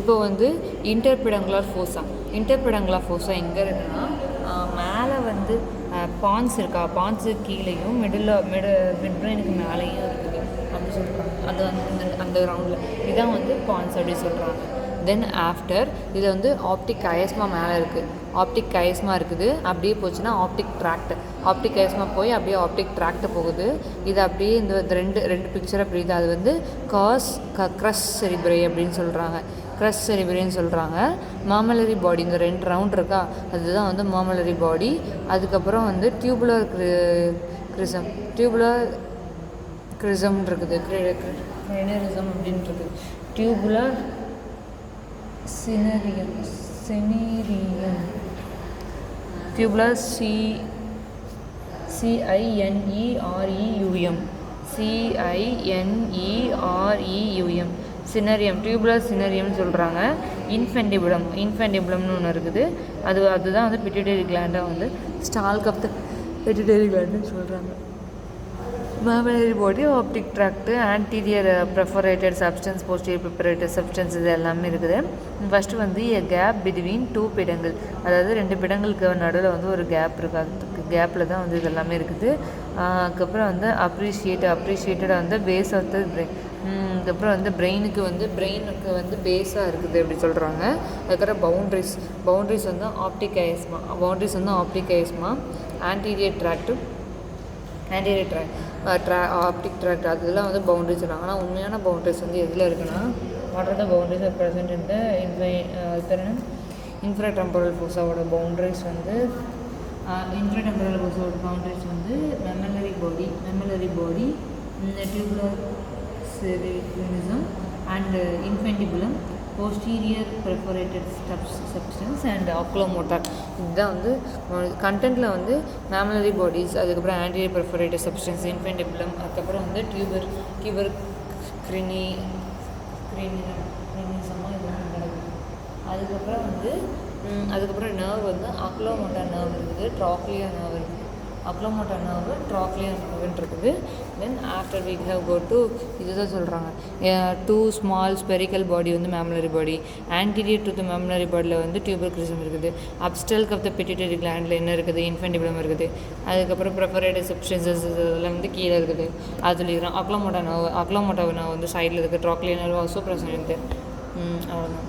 இப்போ வந்து இன்டர்பெடங்குலர் ஃபோஸா எங்கே இருக்குன்னா மேலே வந்து பான்ஸ் இருக்கா, பான்ஸு கீழேயும் மிட் பிரெயினுக்கு மேலேயும் இருக்குது அப்படி சொல்கிறாங்க. அது அந்த ரவுண்டில் இதான் வந்து பான்ஸ் அப்படி சொல்கிறாங்க. தென் ஆஃப்டர் இதில் வந்து ஆப்டிக் கயஸ்மா மேலே இருக்குது, ஆப்டிக் கயஸ்மா இருக்குது. அப்படியே போச்சுன்னா ஆப்டிக் கயஸ்மா போய் அப்படியே ஆப்டிக் ட்ராக்ட் போகுது. இது அப்படியே இந்த ரெண்டு பிக்சரை பிரியுது. அது வந்து க்ரஸ் செரிப்ரே அப்படின்னு சொல்கிறாங்க, க்ரஸ் செரிப்ரேன்னு சொல்கிறாங்க. மாமலரி பாடி இந்த 2 ரவுண்ட் இருக்கா, அதுதான் வந்து மாமலரி பாடி. அதுக்கப்புறம் வந்து டியூபுலர் கிரிசம் இருக்குது, கிரெனரிசம் அப்படின்னு இருக்குது. Tubular cinereum tubular CINEREUM cinereum, tubular சினரியம்னு சொல்கிறாங்க. இன்ஃபென்டிபுலம்னு ஒன்று இருக்குது. அதுதான் வந்து பிட்யூட்டரி கிளாண்டாக வந்து ஸ்டால்க் ஆஃப் த பிட்யூட்டரி கிளாண்டுன்னு சொல்கிறாங்க. Mammillary body, optic tract, anterior perforated substance, posterior perforated substance, இது எல்லாமே இருக்குது. ஃபஸ்ட்டு வந்து கேப் பிட்வீன் 2 பிடங்கள், அதாவது 2 பிடங்களுக்கு நடுவில் வந்து ஒரு கேப் இருக்குது. அதுக்கு கேப்பில் தான் வந்து இது எல்லாமே இருக்குது. அதுக்கப்புறம் வந்து அப்ரிஷியேட்டட் வந்து பேஸ் ஆஃப் த பிரெயின். அதுக்கப்புறம் வந்து பிரெயினுக்கு வந்து பேஸாக இருக்குது அப்படி சொல்கிறாங்க. அதுக்கப்புறம் பவுண்ட்ரிஸ் வந்து optic chiasma, anterior tract, optic tract, அதெல்லாம் வந்து பவுண்ட்ரிஸ் சொல்கிறாங்க. ஆனால் உண்மையான பவுண்ட்ரிஸ் வந்து எதில் இருக்குன்னா, what are the boundaries are present in the infratemporal ஃபோஸாவோட பவுண்ட்ரிஸ் வந்து மெமலரி பாடி, டியூபுலர் செரிப்ரமிசம் and infundibulum, posterior perforated substance and oculomotor. இதுதான் வந்து கண்டென்ட்டில் வந்து மேமலரி பாடிஸ், அதுக்கப்புறம் ஆன்டீரியர் பெர்ஃபோரேட்டட் சப்ஸ்டன்ஸ், இன்ஃபென்டிபுலம், அதுக்கப்புறம் வந்து டியூபர் கிரினிசமாக இதெல்லாம் நடக்குது. அதுக்கப்புறம் நர்வ் வந்து ஆக்குலோமோட்டார் நர்வ் இருக்குது, ட்ராக்லியா நர்வ் இருக்குது. அக்லோமோட்டார் நர்வு, ட்ராக்லியா நர்வுன்னு இருக்குது. Then after we have go to இதுதான் சொல்கிறாங்க 2 ஸ்மால் ஸ்பெரிக்கல் பாடி வந்து மேமலரி பாடி, ஆன்டீரியர் டு த மேமலரி பாடியில் வந்து டியூபர் கிரிசம் இருக்குது. அப்ஸ்டல்க் ஆஃப் த பிட்யூட்டரி கிளாண்டில் என்ன இருக்குது, இன்ஃபென்டிபுலம் இருக்குது. அதுக்கப்புறம் ப்ரெஃபரேட்டட் சப்ஸ்டன்சஸ் இதெல்லாம் வந்து கீழே இருக்குது. அது சொல்லிடுறோம். அக்லோமோட்டார் நர்வ் வந்து சைடில் இருக்குது. ட்ராக்லியா நர்வ் ஆல்சோ ப்ரெசென்ட். அவ்வளோதான்.